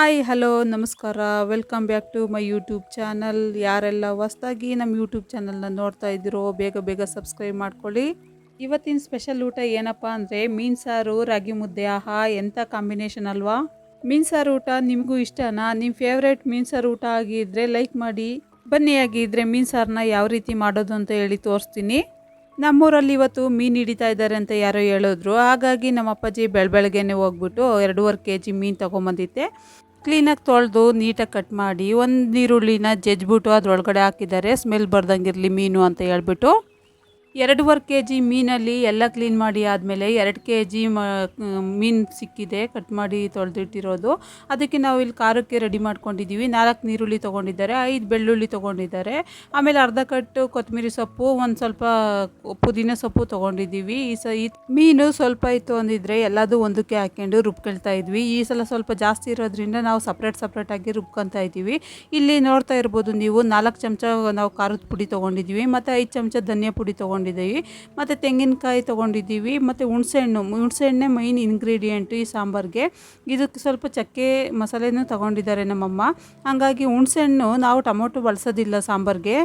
Hi hello ನಮಸ್ಕಾರ. Welcome back to my YouTube channel. ಯಾರೆಲ್ಲ ಹೊಸ್ದಾಗಿ ನಮ್ಮ ಯೂಟ್ಯೂಬ್ ಚಾನಲ್ನ ನೋಡ್ತಾ ಇದ್ದೀರೋ ಬೇಗ ಬೇಗ ಸಬ್ಸ್ಕ್ರೈಬ್ ಮಾಡ್ಕೊಳ್ಳಿ. ಇವತ್ತಿನ ಸ್ಪೆಷಲ್ ಊಟ ಏನಪ್ಪ ಅಂದರೆ ಮೀನು ಸಾರು ರಾಗಿ ಮುದ್ದೆ. ಆಹಾ ಎಂಥ ಕಾಂಬಿನೇಷನ್ ಅಲ್ವಾ. ಮೀನು ಸಾರು ಊಟ ನಿಮಗೂ ಇಷ್ಟನಾ? ನಿಮ್ಮ ಫೇವ್ರೇಟ್ ಮೀನು ಸಾರು ಊಟ ಆಗಿದ್ದರೆ ಲೈಕ್ ಮಾಡಿ. ಬನ್ನಿ, ಆಗಿದ್ದರೆ ಮೀನು ಸಾರನ್ನ ಯಾವ ರೀತಿ ಮಾಡೋದು ಅಂತ ಹೇಳಿ ತೋರಿಸ್ತೀನಿ. ನಮ್ಮೂರಲ್ಲಿ ಇವತ್ತು ಮೀನು ಹಿಡಿತಾ ಇದ್ದಾರೆ ಅಂತ ಯಾರೋ ಹೇಳಿದ್ರು. ಹಾಗಾಗಿ ನಮ್ಮ ಅಪ್ಪಾಜಿ ಬೆಳಗ್ಗೆನೆ ಹೋಗ್ಬಿಟ್ಟು 2.5 kg ಮೀನು ತೊಗೊಂಬಂದಿದ್ದೆ. ಕ್ಲೀನಾಗಿ ತೊಳೆದು ನೀಟಾಗಿ ಕಟ್ ಮಾಡಿ ಒಂದು ಈರುಳ್ಳಿನ ಜಜ್ಜಿಬಿಟ್ಟು ಅದರೊಳಗಡೆ ಹಾಕಿದ್ದಾರೆ, ಸ್ಮೆಲ್ ಬರ್ದಂಗಿರಲಿ ಮೀನು ಅಂತ ಹೇಳ್ಬಿಟ್ಟು. 2.5 kg ಮೀನಲ್ಲಿ ಎಲ್ಲ ಕ್ಲೀನ್ ಮಾಡಿ ಆದಮೇಲೆ 2 kg ಮೀನು ಸಿಕ್ಕಿದೆ, ಕಟ್ ಮಾಡಿ ತೊಳೆದಿಟ್ಟಿರೋದು. ಅದಕ್ಕೆ ನಾವು ಇಲ್ಲಿ ಖಾರಕ್ಕೆ ರೆಡಿ ಮಾಡ್ಕೊಂಡಿದ್ದೀವಿ. 4 ಈರುಳ್ಳಿ ತೊಗೊಂಡಿದ್ದಾರೆ, 5 ಬೆಳ್ಳುಳ್ಳಿ ತೊಗೊಂಡಿದ್ದಾರೆ, ಆಮೇಲೆ ಅರ್ಧ ಕಟ್ಟು ಕೊತ್ತಂಬರಿ ಸೊಪ್ಪು, ಒಂದು ಸ್ವಲ್ಪ ಪುದೀನ ಸೊಪ್ಪು ತೊಗೊಂಡಿದ್ದೀವಿ. ಈ ಮೀನು ಸ್ವಲ್ಪ ಇತ್ತು ಅಂದಿದ್ರೆ ಎಲ್ಲದೂ ಒಂದಕ್ಕೆ ಹಾಕ್ಕೊಂಡು ರುಬ್ಕೊಳ್ತಾ ಇದ್ವಿ. ಈ ಸಲ ಸ್ವಲ್ಪ ಜಾಸ್ತಿ ಇರೋದ್ರಿಂದ ನಾವು ಸಪ್ರೇಟಾಗಿ ರುಬ್ಕೊತಾ ಇದ್ದೀವಿ. ಇಲ್ಲಿ ನೋಡ್ತಾ ಇರ್ಬೋದು ನೀವು, 4 ಚಮಚ ನಾವು ಖಾರದ ಪುಡಿ ತೊಗೊಂಡಿದ್ದೀವಿ, ಮತ್ತು 5 ಚಮಚ ಧನಿಯಾ ಪುಡಿ ತೊಗೊಂಡಿದ್ದೀವಿ, ಮತ್ತು ತೆಂಗಿನಕಾಯಿ ತೊಗೊಂಡಿದ್ದೀವಿ, ಮತ್ತು ಹುಣಸೆಹಣ್ಣೆ ಮೈನ್ ಇಂಗ್ರೀಡಿಯೆಂಟು ಈ ಸಾಂಬಾರಿಗೆ. ಇದಕ್ಕೆ ಸ್ವಲ್ಪ ಚಕ್ಕೆ ಮಸಾಲೆನೂ ತೊಗೊಂಡಿದ್ದಾರೆ ನಮ್ಮಮ್ಮ. ಹಾಗಾಗಿ ಹುಣಸೆಹಣ್ಣು ನಾವು ಟೊಮೊಟೊ ಬಳಸೋದಿಲ್ಲ ಸಾಂಬಾರಿಗೆ.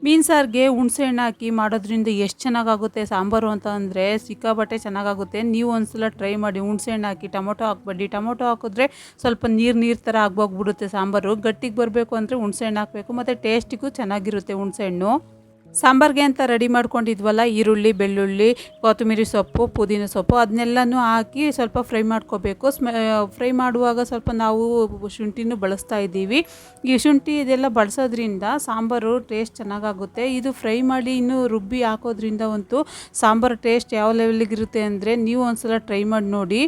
ಮೀನು ಸಾರಿಗೆ ಹುಣಸೆಹಣ್ಣು ಹಾಕಿ ಮಾಡೋದ್ರಿಂದ ಎಷ್ಟು ಚೆನ್ನಾಗಾಗುತ್ತೆ ಸಾಂಬಾರು ಅಂತ ಅಂದರೆ ಸಿಕ್ಕಾಬಟ್ಟೆ ಚೆನ್ನಾಗಾಗುತ್ತೆ. ನೀವು ಒಂದ್ಸಲ ಟ್ರೈ ಮಾಡಿ. ಹುಣಸೆಹಣ್ಣು ಹಾಕಿ, ಟೊಮೊಟೊ ಹಾಕಬೇಡಿ. ಟೊಮೊಟೊ ಹಾಕಿದ್ರೆ ಸ್ವಲ್ಪ ನೀರು ಥರ ಆಗೋಗ್ಬಿಡುತ್ತೆ ಸಾಂಬಾರು. ಗಟ್ಟಿಗೆ ಬರಬೇಕು ಅಂದರೆ ಹುಣಸೆಹಣ್ಣು ಹಾಕಬೇಕು, ಮತ್ತು ಟೇಸ್ಟಿಗೂ ಚೆನ್ನಾಗಿರುತ್ತೆ ಹುಣಸೆಹಣ್ಣು. ಸಾಂಬಾರಿಗೆ ಅಂತ ರೆಡಿ ಮಾಡ್ಕೊಂಡಿದ್ವಲ್ಲ, ಈರುಳ್ಳಿ, ಬೆಳ್ಳುಳ್ಳಿ, ಕೊತ್ತಂಬರಿ ಸೊಪ್ಪು, ಪುದೀನ ಸೊಪ್ಪು, ಅದನ್ನೆಲ್ಲನೂ ಹಾಕಿ ಸ್ವಲ್ಪ ಫ್ರೈ ಮಾಡ್ಕೋಬೇಕು. ಫ್ರೈ ಮಾಡುವಾಗ ಸ್ವಲ್ಪ ನಾವು ಶುಂಠಿನೂ ಬಳಸ್ತಾ ಇದ್ದೀವಿ. ಈ ಶುಂಠಿ ಇದೆಲ್ಲ ಬಳಸೋದ್ರಿಂದ ಸಾಂಬಾರು ಟೇಸ್ಟ್ ಚೆನ್ನಾಗಾಗುತ್ತೆ. ಇದು ಫ್ರೈ ಮಾಡಿ ಇನ್ನೂ ರುಬ್ಬಿ ಹಾಕೋದ್ರಿಂದ ಅಂತೂ ಸಾಂಬಾರು ಟೇಸ್ಟ್ ಯಾವ ಲೆವೆಲಿಗಿರುತ್ತೆ ಅಂದರೆ ನೀವು ಒಂದ್ಸಲ ಟ್ರೈ ಮಾಡಿ ನೋಡಿ.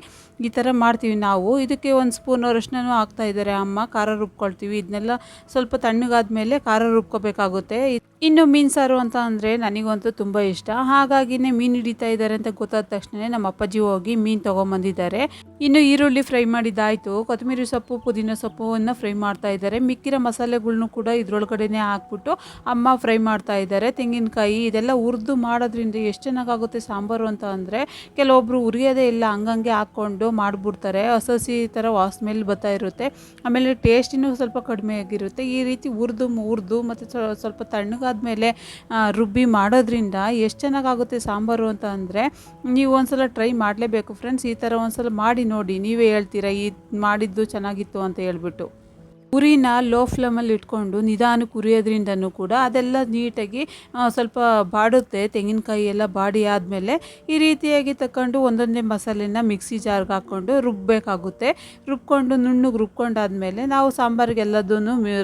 ಈ ಥರ ಮಾಡ್ತೀವಿ ನಾವು. ಇದಕ್ಕೆ 1 ಸ್ಪೂನ್ ಅರಶಿನೂ ಹಾಕ್ತಾ ಇದ್ದಾರೆ ಅಮ್ಮ. ಖಾರ ರುಬ್ಕೊಳ್ತೀವಿ. ಇದನ್ನೆಲ್ಲ ಸ್ವಲ್ಪ ತಣ್ಣಗಾದ್ಮೇಲೆ ಖಾರ ರುಬ್ಕೋಬೇಕಾಗುತ್ತೆ. ಇನ್ನು ಮೀನು ಸಾರು ಅಂತ ಅಂದರೆ ನನಗಂತೂ ತುಂಬ ಇಷ್ಟ. ಹಾಗಾಗಿನೇ ಮೀನು ಹಿಡಿತಾ ಇದ್ದಾರೆ ಅಂತ ಗೊತ್ತಾದ ತಕ್ಷಣ ನಮ್ಮ ಅಪ್ಪಾಜಿ ಹೋಗಿ ಮೀನು ತೊಗೊಂಬಂದಿದ್ದಾರೆ. ಇನ್ನು ಈರುಳ್ಳಿ ಫ್ರೈ ಮಾಡಿದ್ದಾಯಿತು, ಕೊತ್ತಂಬರಿ ಸೊಪ್ಪು, ಪುದೀನ ಸೊಪ್ಪನ್ನು ಫ್ರೈ ಮಾಡ್ತಾ ಇದ್ದಾರೆ. ಮಿಕ್ಕಿರೋ ಮಸಾಲೆಗಳ್ನು ಕೂಡ ಇದ್ರೊಳಗಡೆನೇ ಹಾಕ್ಬಿಟ್ಟು ಅಮ್ಮ ಫ್ರೈ ಮಾಡ್ತಾ ಇದ್ದಾರೆ. ತೆಂಗಿನಕಾಯಿ ಇದೆಲ್ಲ ಹುರಿದು ಮಾಡೋದ್ರಿಂದ ಎಷ್ಟು ಚೆನ್ನಾಗಾಗುತ್ತೆ ಸಾಂಬಾರು ಅಂತ ಅಂದರೆ, ಕೆಲವೊಬ್ಬರು ಹುರಿಯೋದೇ ಇಲ್ಲ, ಹಂಗಂಗೆ ಹಾಕ್ಕೊಂಡು ಮಾಡಿಬಿಡ್ತಾರೆ. ಹಸಿ ಥರ ಸ್ಮೆಲ್ ಬರ್ತಾ ಇರುತ್ತೆ. ಆಮೇಲೆ ಟೇಸ್ಟಿನೂ ಸ್ವಲ್ಪ ಕಡಿಮೆ ಆಗಿರುತ್ತೆ. ಈ ರೀತಿ ಹುರಿದು ಮತ್ತು ಸ್ವಲ್ಪ ತಣ್ಣಗಾದ್ಮೇಲೆ ರುಬ್ಬಿ ಮಾಡೋದ್ರಿಂದ ಎಷ್ಟು ಚೆನ್ನಾಗಾಗುತ್ತೆ ಸಾಂಬಾರು ಅಂತ ಅಂದರೆ ನೀವು ಒಂದ್ಸಲ ಟ್ರೈ ಮಾಡಲೇಬೇಕು ಫ್ರೆಂಡ್ಸ್. ಈ ಥರ ಒಂದ್ಸಲ ಮಾಡಿ ನೋಡಿ, ನೀವೇ ಹೇಳ್ತೀರಾ ಈ ಮಾಡಿದ್ದು ಚೆನ್ನಾಗಿತ್ತು ಅಂತ ಹೇಳ್ಬಿಟ್ಟು. ಉರಿನ ಲೋ ಫ್ಲೇಮಲ್ಲಿ ಇಟ್ಕೊಂಡು ನಿಧಾನಕ್ಕೆ ಉರಿಯೋದ್ರಿಂದನೂ ಕೂಡ ಅದೆಲ್ಲ ನೀಟಾಗಿ ಸ್ವಲ್ಪ ಬಾಡುತ್ತೆ. ತೆಂಗಿನಕಾಯಿ ಎಲ್ಲ ಬಾಡಿ ಆದಮೇಲೆ ಈ ರೀತಿಯಾಗಿ ತಗೊಂಡು ಒಂದೊಂದೇ ಮಸಾಲೆನ ಮಿಕ್ಸಿ ಜಾರ್ಗೆ ಹಾಕ್ಕೊಂಡು ರುಬ್ಬಬೇಕಾಗುತ್ತೆ. ರುಬ್ಕೊಂಡು ನುಣ್ಣಗೆ ರುಬ್ಕೊಂಡಾದ್ಮೇಲೆ ನಾವು ಸಾಂಬಾರಿಗೆಲ್ಲದೂ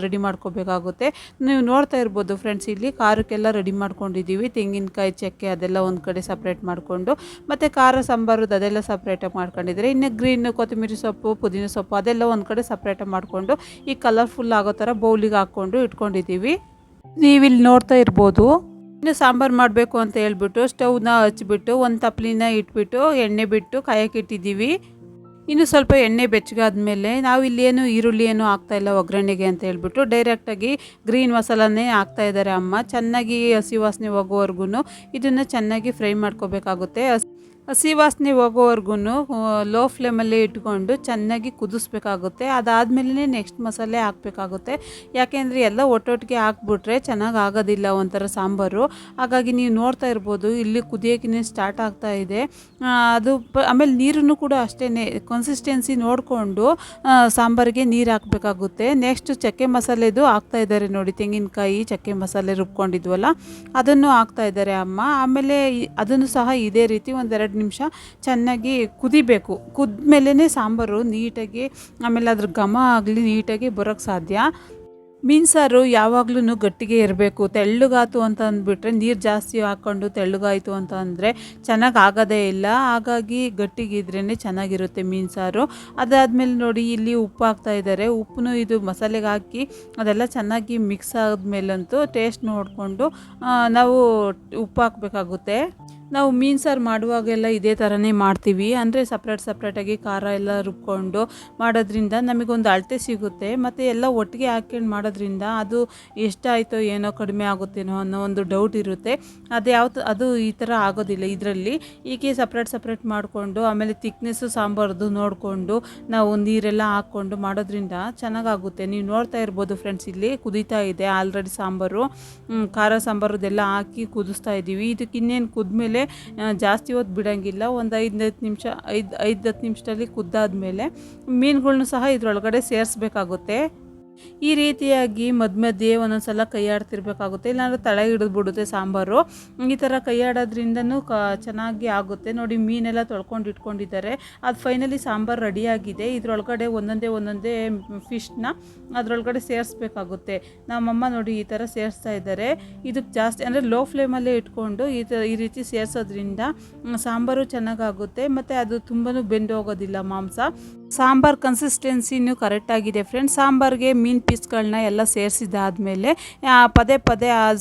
ರೆಡಿ ಮಾಡ್ಕೋಬೇಕಾಗುತ್ತೆ. ನೀವು ನೋಡ್ತಾ ಇರ್ಬೋದು ಫ್ರೆಂಡ್ಸ್, ಇಲ್ಲಿ ಖಾರಕ್ಕೆಲ್ಲ ರೆಡಿ ಮಾಡ್ಕೊಂಡಿದ್ದೀವಿ. ತೆಂಗಿನಕಾಯಿ, ಚಕ್ಕೆ ಅದೆಲ್ಲ ಒಂದು ಕಡೆ ಸಪ್ರೇಟ್ ಮಾಡಿಕೊಂಡು, ಮತ್ತು ಖಾರ ಸಾಂಬಾರದ್ದು ಅದೆಲ್ಲ ಸಪ್ರೇಟಾಗಿ ಮಾಡ್ಕೊಂಡಿದ್ದಾರೆ. ಇನ್ನು ಗ್ರೀನ್ ಕೊತ್ತಂಬರಿ ಸೊಪ್ಪು, ಪುದೀನ ಸೊಪ್ಪು ಅದೆಲ್ಲ ಒಂದು ಕಡೆ ಸಪ್ರೇಟಾಗಿ ಮಾಡಿಕೊಂಡು ಈ ಕಲರ್ಫುಲ್ ಆಗೋ ಥರ ಬೌಲಿಗೆ ಹಾಕ್ಕೊಂಡು ಇಟ್ಕೊಂಡಿದ್ದೀವಿ. ನೀವಿಲ್ಲಿ ನೋಡ್ತಾ ಇರ್ಬೋದು. ಇನ್ನು ಸಾಂಬಾರು ಮಾಡಬೇಕು ಅಂತ ಹೇಳ್ಬಿಟ್ಟು ಸ್ಟವ್ನ ಹಚ್ಬಿಟ್ಟು ಒಂದು ತಪ್ಪಲಿನ ಇಟ್ಬಿಟ್ಟು ಎಣ್ಣೆ ಬಿಟ್ಟು ಕಾಯಕ್ಕೆ ಇಟ್ಟಿದ್ದೀವಿ. ಇನ್ನು ಸ್ವಲ್ಪ ಎಣ್ಣೆ ಬೆಚ್ಚಗಾದ್ಮೇಲೆ ನಾವು ಇಲ್ಲೇನು ಈರುಳ್ಳಿ ಏನು ಹಾಕ್ತಾಯಿಲ್ಲ ಒಗ್ಗರಣೆಗೆ ಅಂತ ಹೇಳ್ಬಿಟ್ಟು ಡೈರೆಕ್ಟಾಗಿ ಗ್ರೀನ್ ಮಸಾಲನೇ ಹಾಕ್ತಾ ಇದ್ದಾರೆ ಅಮ್ಮ. ಚೆನ್ನಾಗಿ ಹಸಿ ವಾಸನೆ ಹೋಗೋವರೆಗೂ ಇದನ್ನು ಚೆನ್ನಾಗಿ ಫ್ರೈ ಮಾಡ್ಕೋಬೇಕಾಗುತ್ತೆ. ಹಸಿ ವಾಸನೆ ಹೋಗೋವರೆಗೂ ಲೋ ಫ್ಲೇಮಲ್ಲೇ ಇಟ್ಕೊಂಡು ಚೆನ್ನಾಗಿ ಕುದಿಸ್ಬೇಕಾಗುತ್ತೆ. ಅದಾದಮೇಲೆ ನೆಕ್ಸ್ಟ್ ಮಸಾಲೆ ಹಾಕಬೇಕಾಗುತ್ತೆ. ಯಾಕೆಂದರೆ ಎಲ್ಲ ಒಟ್ಟೊಟ್ಟಿಗೆ ಹಾಕ್ಬಿಟ್ರೆ ಚೆನ್ನಾಗಿ ಆಗೋದಿಲ್ಲ ಒಂಥರ ಸಾಂಬಾರು. ಹಾಗಾಗಿ ನೀವು ನೋಡ್ತಾ ಇರ್ಬೋದು, ಇಲ್ಲಿ ಕುದಿಯೋಕೆ ಸ್ಟಾರ್ಟ್ ಆಗ್ತಾ ಇದೆ. ಅದು ಆಮೇಲೆ ನೀರನ್ನು ಕೂಡ ಅಷ್ಟೇ ಕನ್ಸಿಸ್ಟೆನ್ಸಿ ನೋಡಿಕೊಂಡು ಸಾಂಬಾರಿಗೆ ನೀರು ಹಾಕಬೇಕಾಗುತ್ತೆ. ನೆಕ್ಸ್ಟ್ ಚಕ್ಕೆ ಮಸಾಲೆದು ಹಾಕ್ತಾ ಇದ್ದಾರೆ ನೋಡಿ, ತೆಂಗಿನಕಾಯಿ ಚಕ್ಕೆ ಮಸಾಲೆ ರುಬ್ಕೊಂಡಿದ್ವಲ್ಲ ಅದನ್ನು ಹಾಕ್ತಾ ಇದ್ದಾರೆ ಅಮ್ಮ. ಆಮೇಲೆ ಅದನ್ನು ಸಹ ಇದೇ ರೀತಿ 1-2 ನಿಮಿಷ ಚೆನ್ನಾಗಿ ಕುದಿಬೇಕು. ಕುದ್ಮೇಲೆ ಸಾಂಬಾರು ನೀಟಾಗಿ, ಆಮೇಲೆ ಅದ್ರ ಘಮ ಆಗಲಿ ನೀಟಾಗಿ ಬರೋಕ್ಕೆ ಸಾಧ್ಯ. ಮೀನು ಸಾರು ಯಾವಾಗಲೂ ಗಟ್ಟಿಗೆ ಇರಬೇಕು. ತೆಳ್ಳಗಾಯ್ತು ಅಂತ ಅಂದ್ಬಿಟ್ರೆ, ನೀರು ಜಾಸ್ತಿ ಹಾಕ್ಕೊಂಡು ತೆಳ್ಳಗಾಯಿತು ಅಂತ ಅಂದರೆ ಚೆನ್ನಾಗಿ ಆಗೋದೇ ಇಲ್ಲ. ಹಾಗಾಗಿ ಗಟ್ಟಿಗಿದ್ರೇ ಚೆನ್ನಾಗಿರುತ್ತೆ ಮೀನು ಸಾರು. ಅದಾದಮೇಲೆ ನೋಡಿ, ಇಲ್ಲಿ ಉಪ್ಪು ಹಾಕ್ತಾ ಇದ್ದಾರೆ. ಉಪ್ಪು ಇದು ಮಸಾಲೆಗೆ ಹಾಕಿ ಅದೆಲ್ಲ ಚೆನ್ನಾಗಿ ಮಿಕ್ಸ್ ಆದಮೇಲಂತೂ ಟೇಸ್ಟ್ ನೋಡಿಕೊಂಡು ನಾವು ಉಪ್ಪು ಹಾಕಬೇಕಾಗುತ್ತೆ. ನಾವು ಮೀನು ಸಾರು ಮಾಡುವಾಗೆಲ್ಲ ಇದೇ ಥರನೇ ಮಾಡ್ತೀವಿ. ಅಂದರೆ ಸಪ್ರೇಟಾಗಿ ಖಾರ ಎಲ್ಲ ರುಬ್ಕೊಂಡು ಮಾಡೋದ್ರಿಂದ ನಮಗೊಂದು ಅಳತೆ ಸಿಗುತ್ತೆ. ಮತ್ತು ಎಲ್ಲ ಒಟ್ಟಿಗೆ ಹಾಕ್ಕೊಂಡು ಮಾಡೋದ್ರಿಂದ ಅದು ಎಷ್ಟಾಯಿತೋ ಏನೋ ಕಡಿಮೆ ಆಗುತ್ತೇನೋ ಅನ್ನೋ ಒಂದು ಡೌಟ್ ಇರುತ್ತೆ. ಅದು ಈ ಥರ ಆಗೋದಿಲ್ಲ ಇದರಲ್ಲಿ. ಹೀಗೆ ಸಪ್ರೇಟ್ ಮಾಡಿಕೊಂಡು ಆಮೇಲೆ ತಿಕ್ನೆಸ್ಸು ಸಾಂಬಾರ್ದು ನೋಡಿಕೊಂಡು ನಾವು ನೀರೆಲ್ಲ ಹಾಕ್ಕೊಂಡು ಮಾಡೋದ್ರಿಂದ ಚೆನ್ನಾಗಾಗುತ್ತೆ. ನೀವು ನೋಡ್ತಾ ಇರ್ಬೋದು ಫ್ರೆಂಡ್ಸ್, ಇಲ್ಲಿ ಕುದೀತಾ ಇದೆ ಆಲ್ರೆಡಿ ಸಾಂಬಾರು. ಖಾರ ಸಾಂಬಾರದೆಲ್ಲ ಹಾಕಿ ಕುದಿಸ್ತಾ ಇದ್ದೀವಿ. ಇದಕ್ಕೆ ಇನ್ನೇನು ಕುದ್ಮೇಲೆ ಜಾಸ್ತಿ ಹೊತ್ತು ಬಿಡೋಂಗಿಲ್ಲ. ಒಂದು 5-10 ನಿಮಿಷ 5-10 ನಿಮಿಷದಲ್ಲಿ ಕುದ್ದಾದ್ಮೇಲೆ ಮೀನುಗಳ್ನು ಸಹ ಇದರೊಳಗಡೆ ಸೇರಿಸ್ಬೇಕಾಗುತ್ತೆ. ಈ ರೀತಿಯಾಗಿ ಮಧ್ಯೆ ಒಂದೊಂದ್ಸಲ ಕೈ ಆಡ್ತಿರ್ಬೇಕಾಗುತ್ತೆ, ಇಲ್ಲಾಂದರೆ ತಳ ಹಿಡಿದ್ಬಿಡುತ್ತೆ ಸಾಂಬಾರು. ಈ ಥರ ಕೈ ಆಡೋದ್ರಿಂದನೂ ಚೆನ್ನಾಗಿ ಆಗುತ್ತೆ. ನೋಡಿ, ಮೀನೆಲ್ಲ ತೊಳ್ಕೊಂಡು ಇಟ್ಕೊಂಡಿದ್ದಾರೆ. ಅದು ಫೈನಲಿ ಸಾಂಬಾರು ರೆಡಿಯಾಗಿದೆ. ಇದರೊಳಗಡೆ ಒಂದೊಂದೇ ಫಿಶ್ನ ಅದರೊಳಗಡೆ ಸೇರಿಸ್ಬೇಕಾಗುತ್ತೆ. ನಮ್ಮಮ್ಮ ನೋಡಿ ಈ ಥರ ಸೇರಿಸ್ತಾ ಇದ್ದಾರೆ. ಇದಕ್ಕೆ ಜಾಸ್ತಿ ಅಂದರೆ ಲೋ ಫ್ಲೇಮಲ್ಲೇ ಇಟ್ಕೊಂಡು ಈ ರೀತಿ ಸೇರಿಸೋದ್ರಿಂದ ಸಾಂಬಾರು ಚೆನ್ನಾಗಾಗುತ್ತೆ ಮತ್ತು ಅದು ತುಂಬಾ ಬೆಂದು ಹೋಗೋದಿಲ್ಲ ಮಾಂಸ. ಸಾಂಬಾರು ಕನ್ಸಿಸ್ಟೆನ್ಸಿನೂ ಕರೆಕ್ಟಾಗಿದೆ ಫ್ರೆಂಡ್ಸ್. ಸಾಂಬಾರಿಗೆ ಮೀನು ಪೀಸ್ಗಳನ್ನ ಎಲ್ಲ ಸೇರಿಸಿದಾದ್ಮೇಲೆ ಪದೇ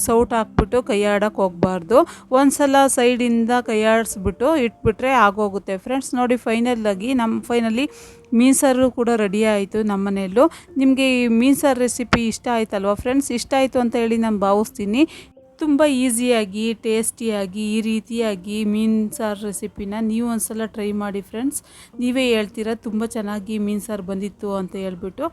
ಸೌಟ್ ಹಾಕ್ಬಿಟ್ಟು ಕೈ ಆಡೋಕ್ಕೆ ಹೋಗಬಾರ್ದು. ಒಂದ್ಸಲ ಸೈಡಿಂದ ಕೈ ಆಡಿಸ್ಬಿಟ್ಟು ಇಟ್ಬಿಟ್ರೆ ಆಗೋಗುತ್ತೆ ಫ್ರೆಂಡ್ಸ್. ನೋಡಿ, ಫೈನಲಿ ಮೀನು ಸಾರು ಕೂಡ ರೆಡಿ ಆಯಿತು ನಮ್ಮ ಮನೆಯಲ್ಲೂ. ನಿಮಗೆ ಈ ಮೀನು ಸಾರು ರೆಸಿಪಿ ಇಷ್ಟ ಆಯ್ತಲ್ವ ಫ್ರೆಂಡ್ಸ್? ಇಷ್ಟ ಆಯಿತು ಅಂತ ಹೇಳಿ ನಾನು ಭಾವಿಸ್ತೀನಿ. ತುಂಬ ಈಸಿಯಾಗಿ ಟೇಸ್ಟಿಯಾಗಿ ಈ ರೀತಿಯಾಗಿ ಮೀನು ಸಾರು ರೆಸಿಪಿನ ನೀವು ಒಂದ್ಸಲ ಟ್ರೈ ಮಾಡಿ ಫ್ರೆಂಡ್ಸ್. ನೀವೇ ಹೇಳ್ತೀರಾ ತುಂಬ ಚೆನ್ನಾಗಿ ಮೀನು ಸಾರು ಬಂದಿತ್ತು ಅಂತ ಹೇಳ್ಬಿಟ್ಟು.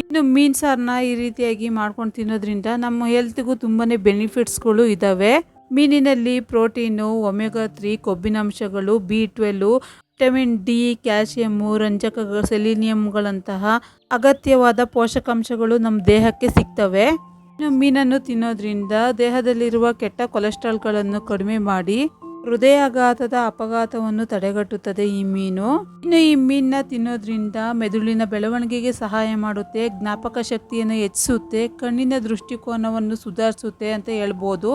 ಇನ್ನು ಮೀನು ಸಾರನ್ನ ಈ ರೀತಿಯಾಗಿ ಮಾಡ್ಕೊಂಡು ತಿನ್ನೋದ್ರಿಂದ ನಮ್ಮ ಹೆಲ್ತ್ಗೂ ತುಂಬಾ ಬೆನಿಫಿಟ್ಸ್ಗಳು ಇದ್ದಾವೆ. ಮೀನಿನಲ್ಲಿ ಪ್ರೋಟೀನು, ಒಮೆಗಾ 3, ಕೊಬ್ಬಿನಾಂಶಗಳು, B12, ವಿಟಮಿನ್ ಡಿ, ಕ್ಯಾಲ್ಸಿಯಮ್ಮು, ರಂಜಕಗಳು, ಸೆಲಿನಿಯಂಗಳಂತಹ ಅಗತ್ಯವಾದ ಪೋಷಕಾಂಶಗಳು ನಮ್ಮ ದೇಹಕ್ಕೆ ಸಿಗ್ತವೆ. ಮೀನನ್ನು ತಿನ್ನೋದ್ರಿಂದ ದೇಹದಲ್ಲಿರುವ ಕೆಟ್ಟ ಕೊಲೆಸ್ಟ್ರಾಲ್ಗಳನ್ನು ಕಡಿಮೆ ಮಾಡಿ ಹೃದಯಾಘಾತದ ಅಪಘಾತವನ್ನು ತಡೆಗಟ್ಟುತ್ತದೆ ಈ ಮೀನು. ಇನ್ನು ಈ ಮೀನನ್ನ ತಿನ್ನೋದ್ರಿಂದ ಮೆದುಳಿನ ಬೆಳವಣಿಗೆಗೆ ಸಹಾಯ ಮಾಡುತ್ತೆ, ಜ್ಞಾಪಕ ಶಕ್ತಿಯನ್ನು ಹೆಚ್ಚಿಸುತ್ತೆ, ಕಣ್ಣಿನ ದೃಷ್ಟಿಕೋನವನ್ನು ಸುಧಾರಿಸುತ್ತೆ ಅಂತ ಹೇಳ್ಬೋದು.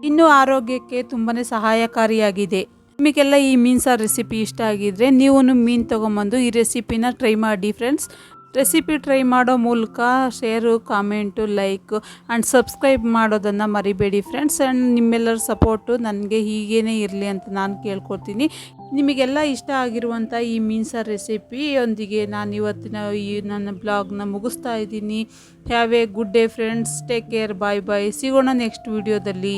ಇನ್ನು ಆರೋಗ್ಯಕ್ಕೆ ತುಂಬಾ ಸಹಾಯಕಾರಿಯಾಗಿದೆ. ನಿಮಗೆಲ್ಲ ಈ ಮೀನು ಸಾರು ರೆಸಿಪಿ ಇಷ್ಟ ಆಗಿದ್ರೆ ನೀವು ಮೀನು ತೊಗೊಂಬಂದು ಈ ರೆಸಿಪಿನ ಟ್ರೈ ಮಾಡಿ ಫ್ರೆಂಡ್ಸ್. ರೆಸಿಪಿ ಟ್ರೈ ಮಾಡೋ ಮೂಲಕ share, comment, like and subscribe ಮಾಡೋದನ್ನು ಮರಿಬೇಡಿ ಫ್ರೆಂಡ್ಸ್. ಆ್ಯಂಡ್ ನಿಮ್ಮೆಲ್ಲರ ಸಪೋರ್ಟು ನನಗೆ ಹೀಗೇ ಇರಲಿ ಅಂತ ನಾನು ಕೇಳ್ಕೊತೀನಿ. ನಿಮಗೆಲ್ಲ ಇಷ್ಟ ಆಗಿರುವಂಥ ಈ ಮೀನು ಸಾರು ರೆಸಿಪಿಯೊಂದಿಗೆ ನಾನು ಇವತ್ತಿನ ನನ್ನ ಬ್ಲಾಗ್ನ ಮುಗಿಸ್ತಾ ಇದ್ದೀನಿ. Have a good day friends. Take care. Bye. ಸಿಗೋಣ ನೆಕ್ಸ್ಟ್ ವಿಡಿಯೋದಲ್ಲಿ.